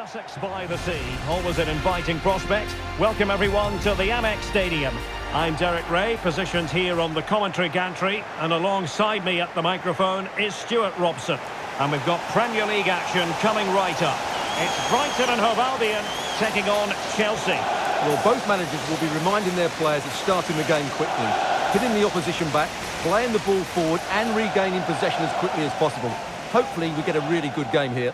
Sussex by the sea, always an inviting prospect. Welcome everyone to the Amex Stadium. I'm Derek Ray, positioned here on the commentary gantry, and alongside me at the microphone is Stuart Robson. And we've got Premier League action coming right up. It's Brighton and Hove Albion taking on Chelsea. Well, both managers will be reminding their players of starting the game quickly, hitting the opposition back, playing the ball forward and regaining possession as quickly as possible. Hopefully we get a really good game here.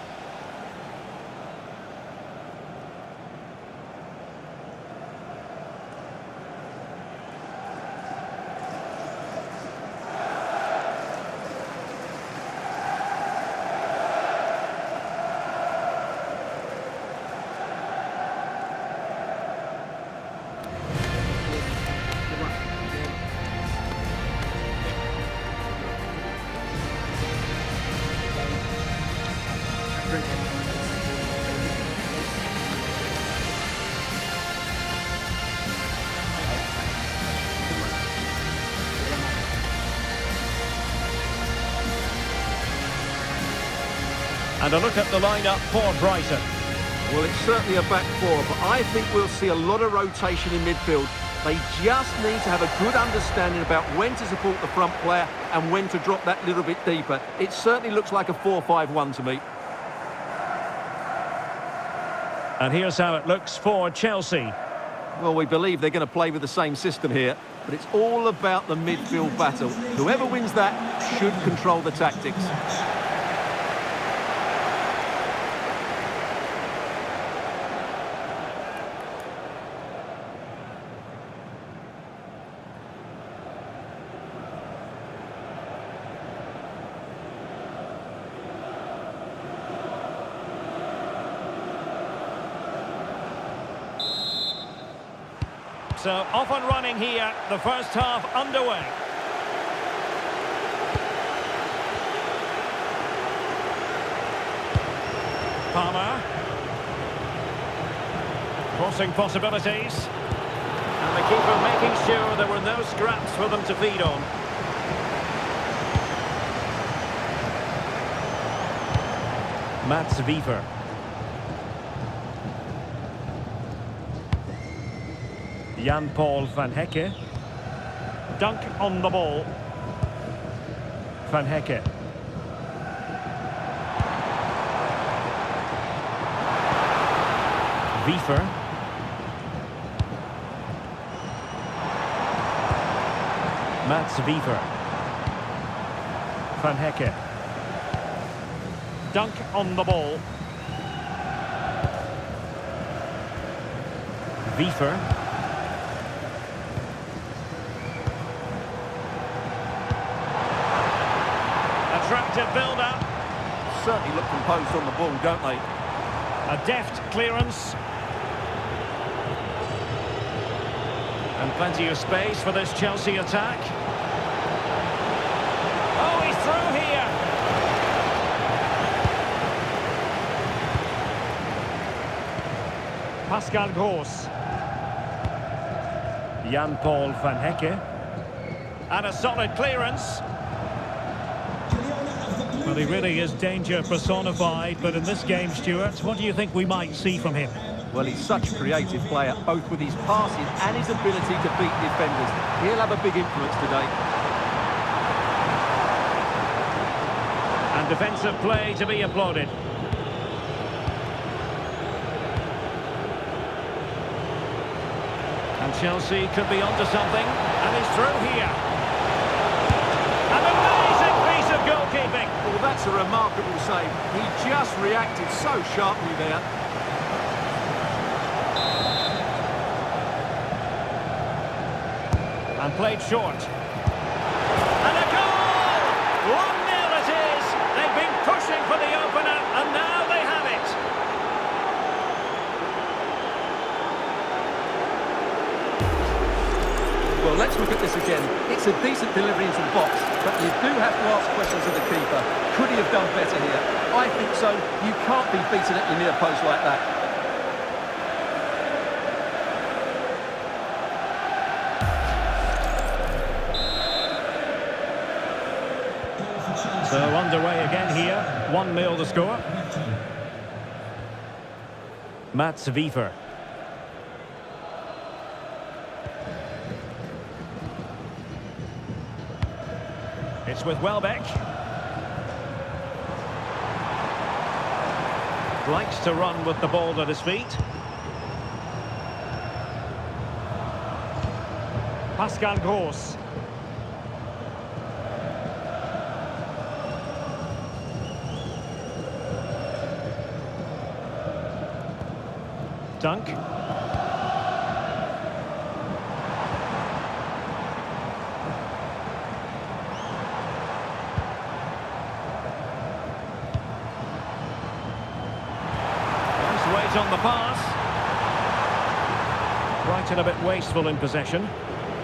And a look at the lineup for Brighton. Well, it's certainly a back four, but I think we'll see a lot of rotation in midfield. They just need to have a good understanding about when to support the front player and when to drop that little bit deeper. It certainly looks like a 4-5-1 to me. And here's how it looks for Chelsea. Well, we believe they're going to play with the same system here, but it's all about the midfield battle. Whoever wins that should control the tactics. So off and running here, the first half underway. Palmer. Crossing possibilities. And the keeper making sure there were no scraps for them to feed on. Mats Wiever. Jan-Paul van Hecke. Dunk on the ball. Van Hecke. Wiever. Mats Wiever. Van Hecke. Dunk on the ball. Wiever. Attractive build-up. Certainly look composed on the ball, don't they? A deft clearance. And plenty of space for this Chelsea attack. Oh, he's through here. Pascal Gross. Jan-Paul van Hecke. And a solid clearance. Well, he really is danger personified, but in this game, Stuart, what do you think we might see from him? Well, he's such a creative player, both with his passing and his ability to beat defenders. He'll have a big influence today. And defensive play to be applauded. And Chelsea could be onto something, and he's through here. An amazing piece of goalkeeping. Well, that's a remarkable save. He just reacted so sharply there. And played short. And a goal! 1-0 it is. They've been pushing for the opener, and now they have it. Well, let's look at this again. It's a decent delivery into the box, but you do have to ask questions of the keeper. Could he have done better here? I think so. You can't be beaten at your near post like that. So underway again here, 1-0 the score. Mats Wiefer. It's with Welbeck. Likes to run with the ball at his feet. Pascal Gross. Dunk. Nice weight on the pass. Brighton a bit wasteful in possession.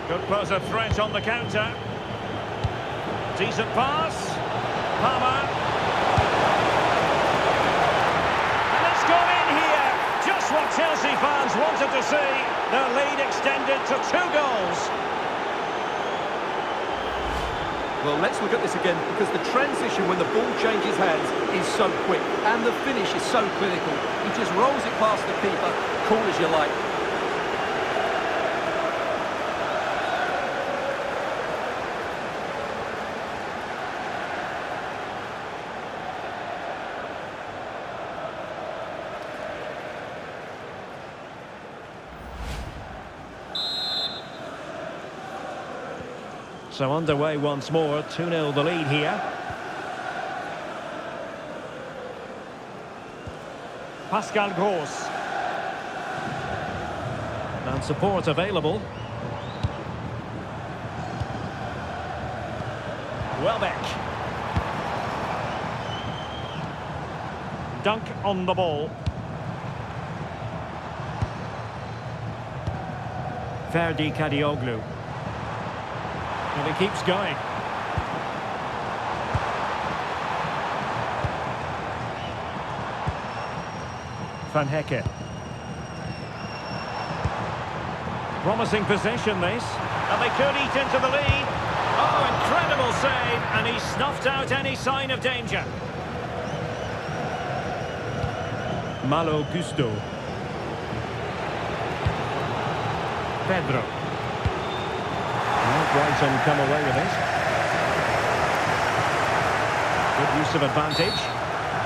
Could pose a threat on the counter. Decent pass. Palmer. And it's gone in here. Just what Chelsea fans wanted to see. Their lead extended to 2 goals. Well, let's look at this again, because the transition when the ball changes hands is so quick, and the finish is so clinical. He just rolls it past the keeper, cool as you like. So underway once more, 2-0 the lead here. Pascal Gross. And support available. Welbeck. Dunk on the ball. Ferdi Kadioglu. And he keeps going. Van Hecke. Promising possession this. And they could eat into the lead. Oh, incredible save. And he snuffed out any sign of danger. Malo Gusto. Pedro. Brighton come away with it. Good use of advantage.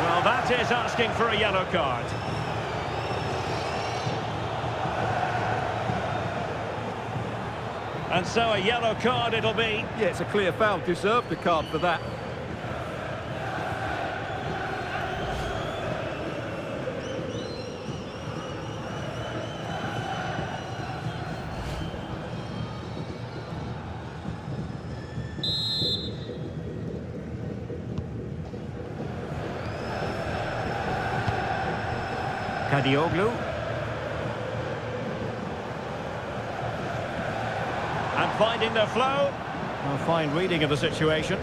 Well, that is asking for a yellow card. And so a yellow card it'll be. Yeah, it's a clear foul. Deserved a card for that. Kadioglu. And finding the flow. A fine reading of the situation.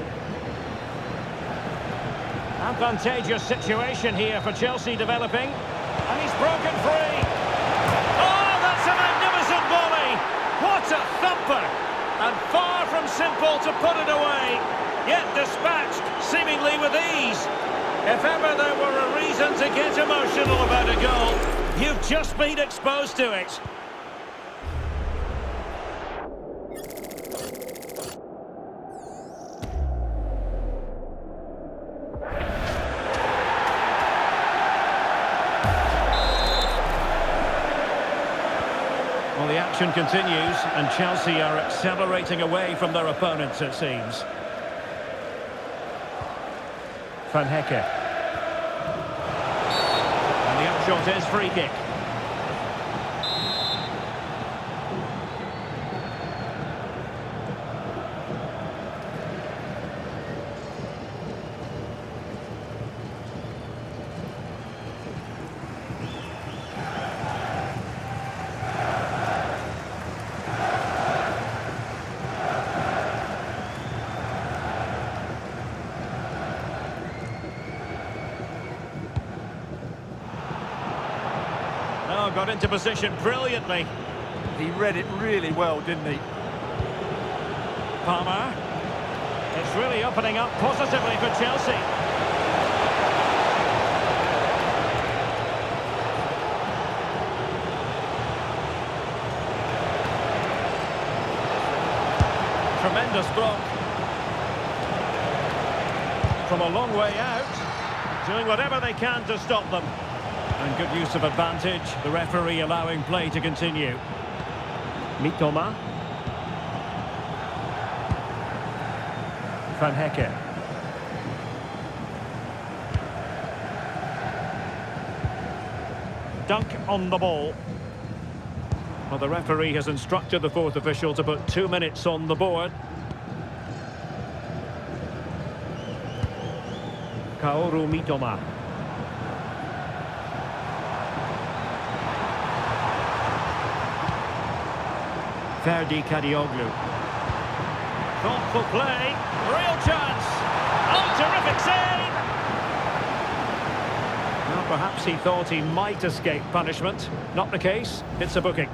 Advantageous situation here for Chelsea developing. And he's broken free. Oh, that's a magnificent volley. What a thumper. And far from simple to put it away. Yet dispatched, seemingly with ease. If ever there were a reason to get emotional about a goal, you've just been exposed to it. Well, the action continues, and Chelsea are accelerating away from their opponents, it seems. Van Hecke. And the upshot is free kick. Oh, got into position brilliantly. He read it really well, didn't he? Palmer. It's really opening up positively for Chelsea. a stroke. From a long way out, doing whatever they can to stop them. And good use of advantage, the referee allowing play to continue. Mitoma. Van Hecke. Dunk on the ball. Well, the referee has instructed the fourth official to put 2 minutes on the board. Kaoru Mitoma. Ferdi Kadioglu. Thoughtful play. Real chance. Oh, terrific save! Well, perhaps he thought he might escape punishment. Not the case. It's a booking.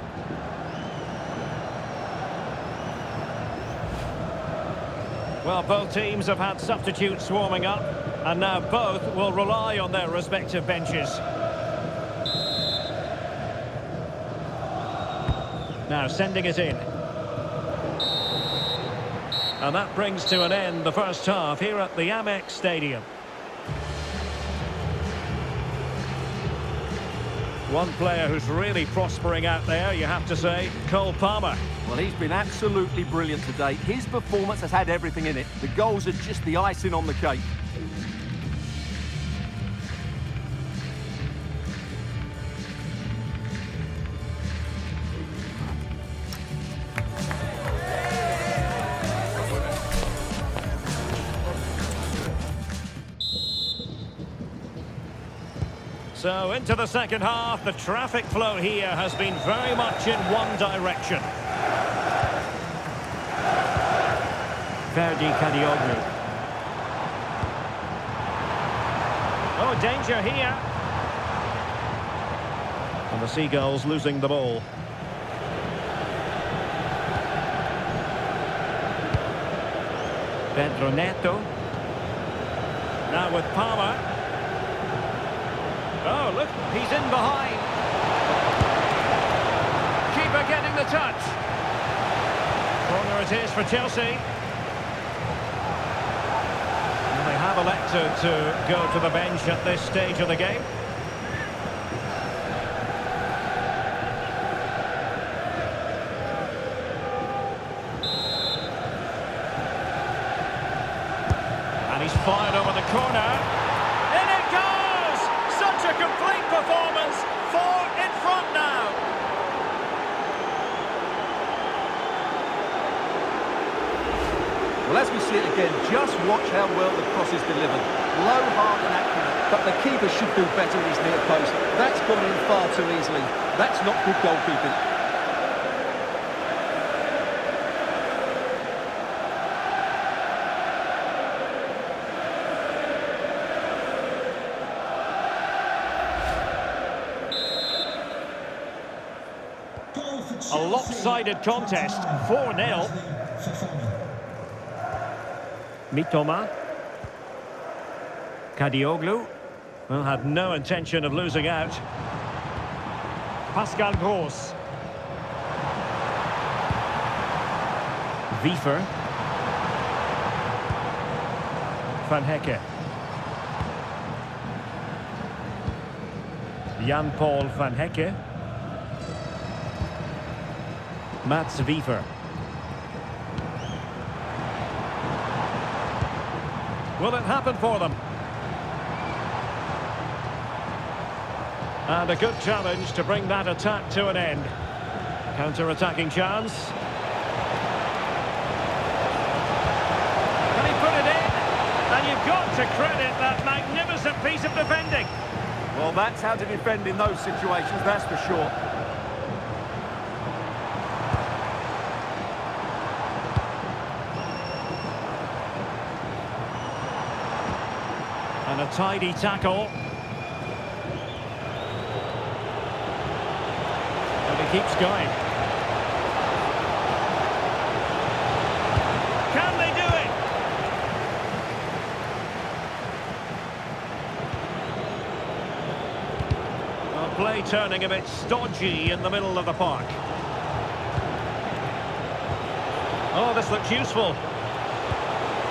Well, both teams have had substitutes warming up, and now both will rely on their respective benches. Now sending it in. And that brings to an end the first half here at the Amex Stadium. One player who's really prospering out there, you have to say, Cole Palmer. Well, he's been absolutely brilliant today. His performance has had everything in it. The goals are just the icing on the cake. So into the second half, the traffic flow here has been very much in one direction. Ferdi Kadioglu. Oh, danger here. And the Seagulls losing the ball. Pedro Neto. Now with Palmer. Oh, look, he's in behind. Keeper getting the touch. Corner it is for Chelsea. And they have elected to go to the bench at this stage of the game. And he's fired over the corner. A complete performance, 4 in front now. Well, as we see it again, just watch how well the cross is delivered. Low, hard and accurate, but the keeper should do better in his near post. That's gone in far too easily. That's not good goalkeeping. A lopsided contest, 4-0. Mitoma. Kadioglu. Well, had no intention of losing out. Pascal Gross. Wiefer. Van Hecke. Jan-Paul Van Hecke. Mats Wiefer. Will it happen for them? And a good challenge to bring that attack to an end. Counter-attacking chance. Can he put it in? And you've got to credit that magnificent piece of defending. Well, that's how to defend in those situations, that's for sure. And a tidy tackle. And he keeps going. Can they do it? Well, play turning a bit stodgy in the middle of the park. Oh, this looks useful.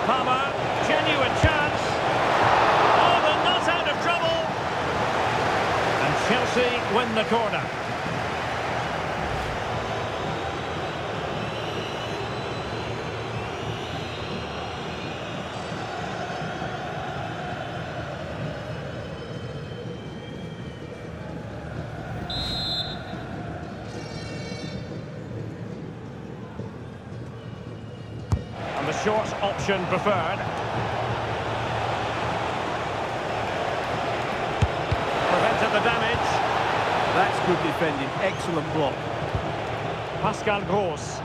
Palmer, genuine chance. Oh, they're not out of trouble. And Chelsea win the corner. The short option preferred. Prevented the damage. That's good defending. Excellent block. Pascal Gross.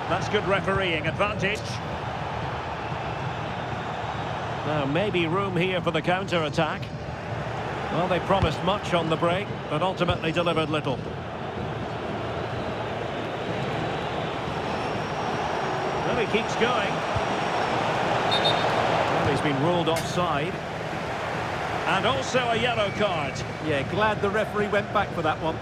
That's good refereeing. Advantage. Now, maybe room here for the counter-attack. Well, they promised much on the break, but ultimately delivered little. Well, he keeps going. Well, he's been ruled offside. And also a yellow card. Yeah, glad the referee went back for that one.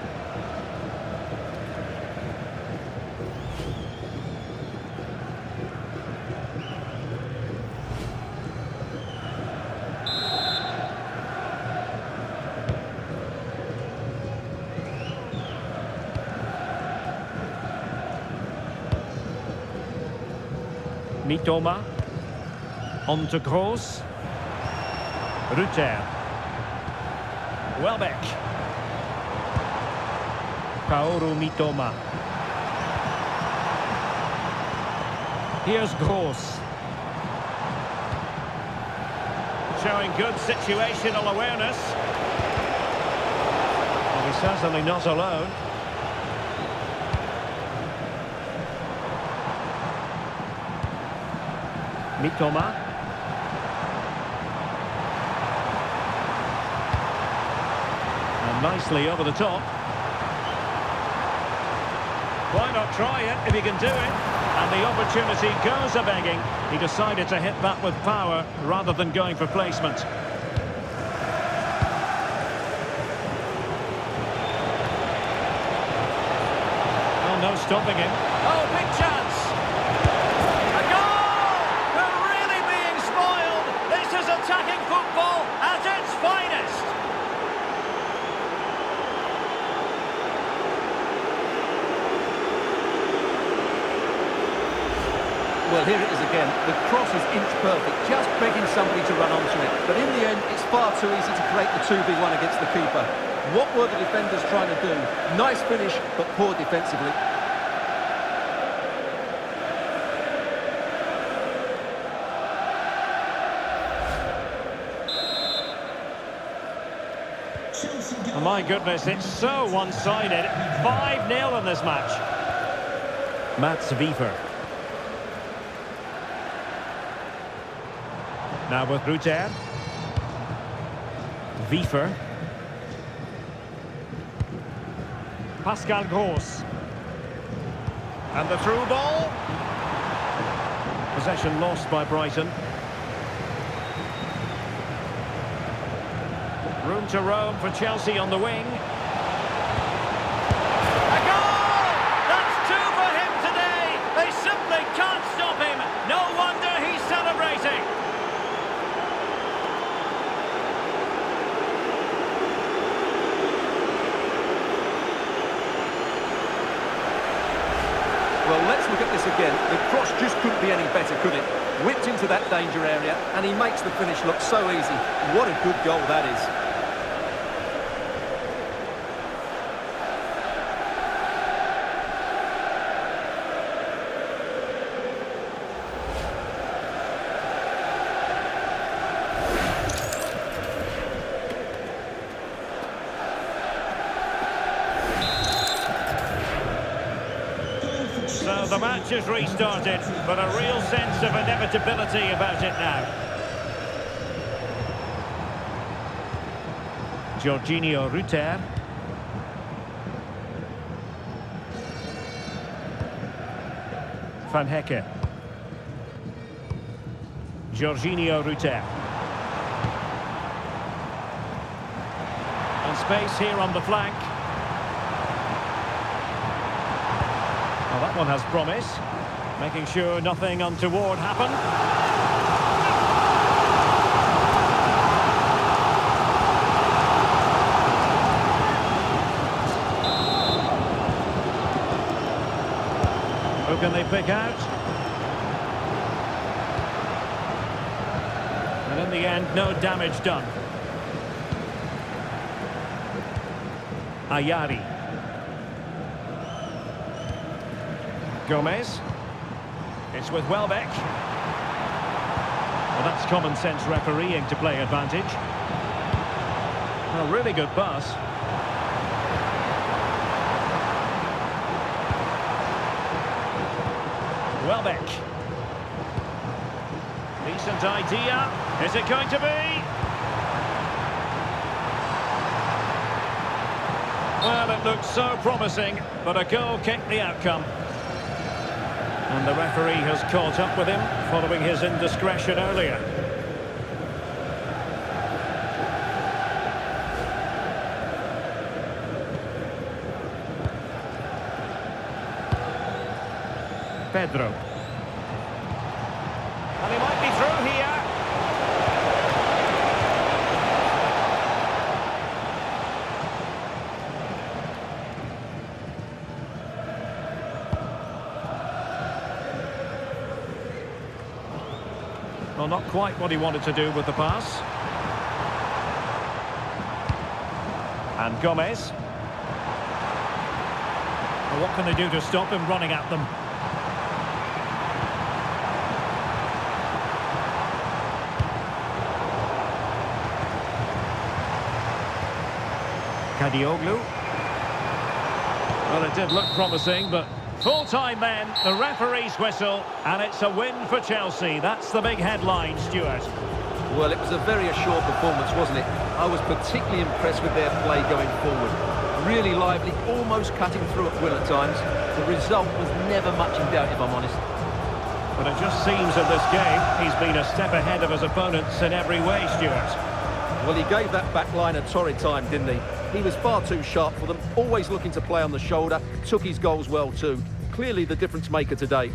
Mitoma. On to Gross. Rutter. Welbeck. Kaoru Mitoma. Here's Gross. Showing good situational awareness. Well, he's certainly not alone. Mitoma. And nicely over the top. Why not try it if you can do it? And the opportunity goes a-begging. He decided to hit that with power rather than going for placement. Oh, no stopping him. Oh, big chance! A goal! They're really being spoiled! This is attacking football at its finest! Well, here it is again. The cross is inch perfect, just begging somebody to run onto it. But in the end, it's far too easy to create the 2v1 against the keeper. What were the defenders trying to do? Nice finish, but poor defensively. Oh, my goodness, it's so one-sided. 5-0 in this match. Mats Wiever. Now with Rutter. Wiever. Pascal Gross. And the through ball. Possession lost by Brighton. Room to roam for Chelsea on the wing. A goal! That's two for him today. They simply can't stop him. No wonder he's celebrating. Well, let's look at this again. The cross just couldn't be any better, could it? Whipped into that danger area, and he makes the finish look so easy. What a good goal that is. So the match has restarted, but a real sense of inevitability about it now. Jorginho Rutter. Van Hecke. Jorginho Rutter. And space here on the flank. Well, that one has promise. Making sure nothing untoward happened. Who can they pick out? And in the end, no damage done. Ayari. Gomez. It's with Welbeck. Well, that's common sense refereeing to play advantage. A really good pass. Welbeck. Decent idea. Is it going to be? Well, it looked so promising, but a goal kicked the outcome. And the referee has caught up with him following his indiscretion earlier. Pedro. And he might be through here. Well, not quite what he wanted to do with the pass. And Gomez. Well, what can they do to stop him running at them? Kadioglu. Well, it did look promising, but full-time then, the referee's whistle, and it's a win for Chelsea. That's the big headline, Stuart. Well, it was a very assured performance, wasn't it? I was particularly impressed with their play going forward. Really lively, almost cutting through at will at times. The result was never much in doubt, if I'm honest. But it just seems in this game, he's been a step ahead of his opponents in every way, Stuart. Well, he gave that back line a torrid time, didn't he? He was far too sharp for them, always looking to play on the shoulder, took his goals well too. Clearly the difference maker today.